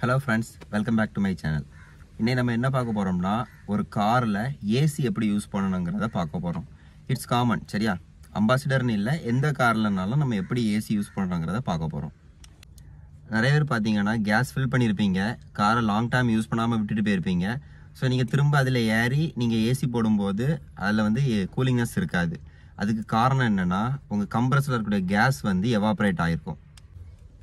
Hello friends, welcome back to my channel. இன்னைக்கு நம்ம என்ன பார்க்க போறோம்னா ஒரு கார்ல ஏசி எப்படி யூஸ் பண்ணனும்ங்கறத பார்க்க போறோம். இட்ஸ் காமன், சரியா? அம்பாசிடர்னு இல்ல, எந்த கார்லனாலும் நம்ம எப்படி ஏசி யூஸ் பண்றோம்ங்கறத பார்க்க போறோம். நிறைய பேர் பாத்தீங்கன்னா கேஸ் ஃபில் பண்ணிருப்பீங்க, காரை லாங் டைம் யூஸ் பண்ணாம விட்டுட்டு போயிருப்பீங்க. சோ நீங்க திரும்ப அதில ஏறி நீங்க ஏசி போடும்போது அதுல வந்து கூலிங்னஸ் இருக்காது. அதுக்கு காரணம் என்னன்னா உங்க கம்ப்ரஸர்ல இருக்கிற கேஸ் வந்து எவாபரேட் ஆயிருக்கும்.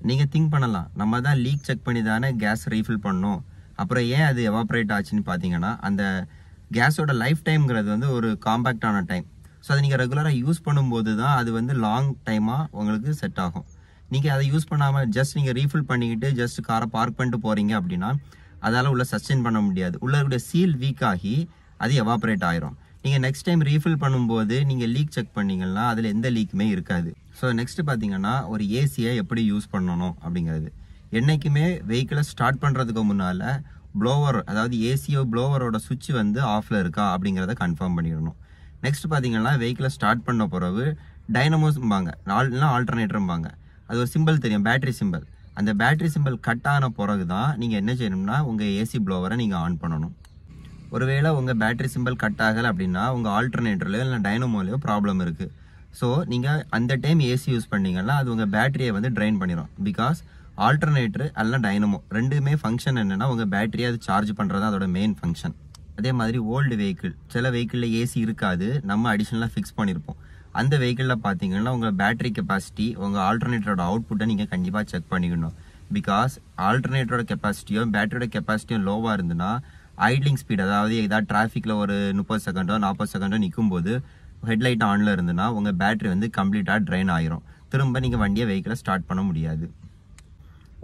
நீங்க திங்க் பண்ணலாம், நம்ம தான் லீக் செக் பண்ணி தானே கேஸ் ரீஃபில் பண்ணோம், அப்புறம் ஏன் அது எவாபரேட் ஆச்சுன்னு பாத்தீங்கன்னா அந்த கேஸோட லைஃப் டைம்ங்கிறது வந்து ஒரு காம்பாக்டான டைம். ஸோ அதை நீங்கள் ரெகுலராக யூஸ் பண்ணும்போது தான் அது வந்து லாங் டைமாக உங்களுக்கு செட் ஆகும். நீங்கள் அதை யூஸ் பண்ணாமல் ஜஸ்ட் நீங்கள் ரீஃபில் பண்ணிக்கிட்டு ஜஸ்ட் காரை பார்க் பண்ணிட்டு போகிறீங்க அப்படின்னா அதால் உள்ள சஸ்டெயின் பண்ண முடியாது. உள்ள இருக்கிற சீல் வீக் ஆகி அது எவாபரேட் ஆயிரும். நீங்கள் நெக்ஸ்ட் டைம் ரீஃபில் பண்ணும்போது நீங்கள் லீக் செக் பண்ணீங்கன்னா அதில் எந்த லீக்குமே இருக்காது. ஸோ நெக்ஸ்ட் பார்த்தீங்கன்னா ஒரு ஏசியை எப்படி யூஸ் பண்ணணும் அப்படிங்கிறது. என்னைக்குமே வெஹிக்கிளை ஸ்டார்ட் பண்ணுறதுக்கு முன்னால் ப்ளோவர், அதாவது ஏசியோ ப்ளோவரோட சுவிட்ச் வந்து ஆஃபில் இருக்கா அப்படிங்கிறத கன்ஃபார்ம் பண்ணிடணும். நெக்ஸ்ட் பார்த்தீங்கன்னா வெஹிக்கிளை ஸ்டார்ட் பண்ண பிறகு டைனமோஸ்ம்பாங்க, இல்லைனா ஆல்டர்னேட்டரும்பாங்க. அது ஒரு சிம்பிள் தெரியும், பேட்டரி சிம்பிள். அந்த பேட்டரி சிம்பிள் கட் ஆன பிறகு தான் நீங்கள் என்ன செய்யணும்னா உங்கள் ஏசி ப்ளோவரை நீங்கள் ஆன் பண்ணணும். ஒருவேளை உங்கள் பேட்டரி சிம்பிள் கட் ஆகலை அப்படின்னா உங்கள் ஆல்டர்னேட்டர்லையோ இல்லை டைனமோலையோ ப்ராப்ளம் இருக்குது. ஸோ நீங்கள் அந்த டைம் ஏசி யூஸ் பண்ணீங்கன்னா அது உங்கள் பேட்டரியை வந்து ட்ரைன் பண்ணிடும். பிகாஸ் ஆல்டர்னேட்டர் அல்ல டைனமோ ரெண்டுமே ஃபங்க்ஷன் என்னன்னா உங்கள் பேட்டரியை அது சார்ஜ் பண்ணுறது அதோட மெயின் ஃபங்க்ஷன். அதே மாதிரி ஓல்டு வெஹிக்கிள், சில வெஹிக்கிளில் ஏசி இருக்காது, நம்ம அடிஷ்னலாக ஃபிக்ஸ் பண்ணியிருப்போம். அந்த வெஹிக்கிளில் பார்த்தீங்கன்னா உங்கள் பேட்டரி கெப்பாசிட்டி, உங்கள் ஆல்டர்னேட்டரோட அவுட்புட்டை நீங்கள் கண்டிப்பாக செக் பண்ணிக்கணும். பிகாஸ் ஆல்டர்னேட்டரோட கெப்பாசிட்டியோ பேட்டரியோட கெப்பாசிட்டியும் லோவாக இருந்துன்னா ஐட்லிங் ஸ்பீட், அதாவது ஏதாவது டிராஃபிக்கில் ஒரு 30 செகண்டோ 40 செகண்டோ நிற்கும்போது ஹெட்லைட் ஆனில் இருந்துன்னா உங்கள் பேட்டரி வந்து கம்ப்ளீட்டாக ட்ரைன் ஆயிரும். திரும்ப நீங்கள் வண்டியை வெஹிக்கிளை ஸ்டார்ட் பண்ண முடியாது.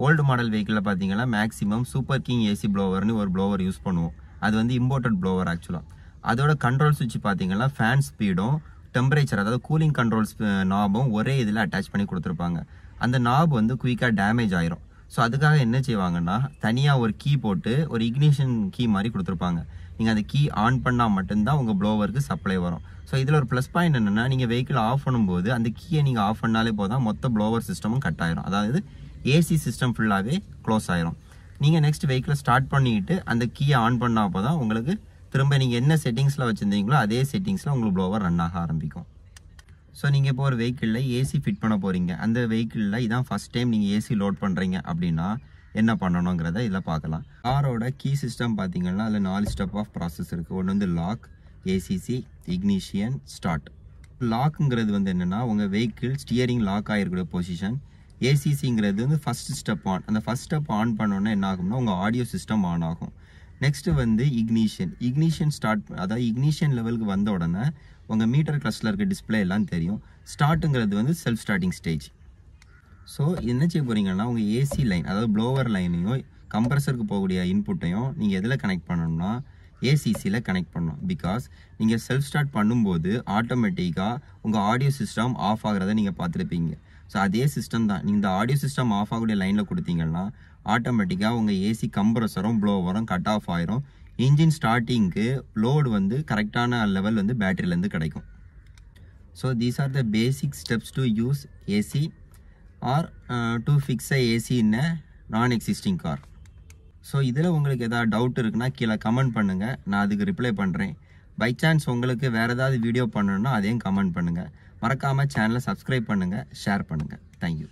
ஓல்டு மாடல் வெஹிக்கிளில் பார்த்தீங்கன்னா மேக்ஸிமம் சூப்பர் கிங் ஏசி ப்ளோவர்னு ஒரு ப்ளோவர் யூஸ் பண்ணுவோம். அது வந்து இம்போர்ட்டட் ப்ளோவர் ஆக்சுவலாக. அதோட கண்ட்ரோல் சுவிட்ச் பார்த்தீங்கன்னா ஃபேன் ஸ்பீடும் டெம்பரேச்சர், அதாவது கூலிங் கண்ட்ரோல்ஸ் நாபும் ஒரே இதில் அட்டாச் பண்ணி கொடுத்துருப்பாங்க. அந்த நாப் வந்து குயிக்காக டேமேஜ் ஆயிரும். ஸோ அதுக்காக என்ன செய்வாங்கன்னா தனியாக ஒரு கீ போட்டு ஒரு இக்னிஷன் கீ மாதிரி கொடுத்துருப்பாங்க. நீங்கள் அந்த கீ ஆன் பண்ணால் மட்டும்தான் உங்கள் ப்ளோவருக்கு சப்ளை வரும். ஸோ இதில் ஒரு ப்ளஸ் பாயிண்ட் என்னென்னா நீங்கள் வெஹிக்கிள் ஆஃப் பண்ணும்போது அந்த கீயை நீங்கள் ஆஃப் பண்ணாலே போதும், மொத்த ப்ளோவர் சிஸ்டமும் கட் ஆயிரும். அதாவது ஏசி சிஸ்டம் ஃபுல்லாகவே க்ளோஸ் ஆயிரும். நீங்கள் நெக்ஸ்ட் வெஹிக்கிளை ஸ்டார்ட் பண்ணிட்டு அந்த கீயை ஆன் பண்ணால் போதும் உங்களுக்கு திரும்ப நீங்கள் என்ன செட்டிங்ஸில் வச்சுருந்தீங்களோ அதே செட்டிங்ஸில் உங்களுக்கு ப்ளோவர் ரன் ஆக ஆரம்பிக்கும். ஸோ நீங்கள் இப்போ ஒரு வெஹிக்கிளில் ஏசி ஃபிட் பண்ண போகிறீங்க, அந்த வெஹிக்கிளில் இதான் ஃபஸ்ட் டைம் நீங்கள் ஏசி லோட் பண்ணுறீங்க அப்படின்னா என்ன பண்ணணுங்கிறத இதில் பார்க்கலாம். காரோட கீ சிஸ்டம் பார்த்தீங்கன்னா அதில் 4 ஸ்டெப் ஆஃப் ப்ராசஸ் இருக்குது. ஒன்று வந்து லாக், ஏசிசி, இக்னிஷியன், ஸ்டார்ட். லாக்குங்கிறது வந்து என்னென்னா உங்கள் வெஹிக்கிள் ஸ்டியரிங் லாக் ஆகிருக்கிற பொசிஷன். ஏசிசிங்கிறது வந்து ஃபர்ஸ்ட் ஸ்டெப் ஆன். அந்த ஃபர்ஸ்ட் ஸ்டெப் ஆன் பண்ணோன்னா என்ன ஆகும்னா உங்கள் ஆடியோ சிஸ்டம் ஆன் ஆகும். நெக்ஸ்ட் வந்து இக்னிஷன் ஸ்டார்ட், அதாவது இக்னிஷன் லெவலுக்கு வந்த உடனே உங்கள் மீட்டர் கிளஸ்டில் இருக்க டிஸ்பிளே எல்லாம் தெரியும். ஸ்டார்ட்டுங்கிறது வந்து செல்ஃப் ஸ்டார்டிங் ஸ்டேஜ். ஸோ என்ன செய்ய போகிறீங்கன்னா உங்கள் ஏசி லைன், அதாவது ப்ளோவர் லைனையும் கம்ப்ரஸருக்கு போகக்கூடிய இன்புட்டையும் நீங்கள் எதில் கனெக்ட் பண்ணணும்னா ஏசிசியில் கனெக்ட் பண்ணணும். பிகாஸ் நீங்கள் செல்ஃப் ஸ்டார்ட் பண்ணும்போது ஆட்டோமேட்டிக்காக உங்கள் ஆடியோ சிஸ்டம் ஆஃப் ஆகிறத நீங்கள் பார்த்துருப்பீங்க. ஸோ அதே சிஸ்டம் தான் நீங்கள் இந்த ஆடியோ சிஸ்டம் ஆஃப் ஆகக்கூடிய லைனில் கொடுத்தீங்கன்னா ஆட்டோமேட்டிக்காக உங்கள் ஏசி கம்ப்ரஸரும் ப்ளோவரும் கட் ஆஃப் ஆயிரும். இன்ஜின் ஸ்டார்டிங்க்கு லோடு வந்து கரெக்டான லெவல் வந்து பேட்டரியிலேருந்து கிடைக்கும். So these are the basic steps to use AC or to fix a AC in a non existing car. So இதில் உங்களுக்கு எதாவது டவுட் இருக்குன்னா கீழே கமெண்ட் பண்ணுங்கள், நான் அதுக்கு ரிப்ளை பண்ணுறேன். பை சான்ஸ் உங்களுக்கு வேறு ஏதாவது வீடியோ பண்ணணுன்னா அதையும் கமெண்ட் பண்ணுங்கள். மறக்காமல் சேனலை சப்ஸ்கிரைப் பண்ணுங்கள், ஷேர் பண்ணுங்கள். தேங்க்யூ.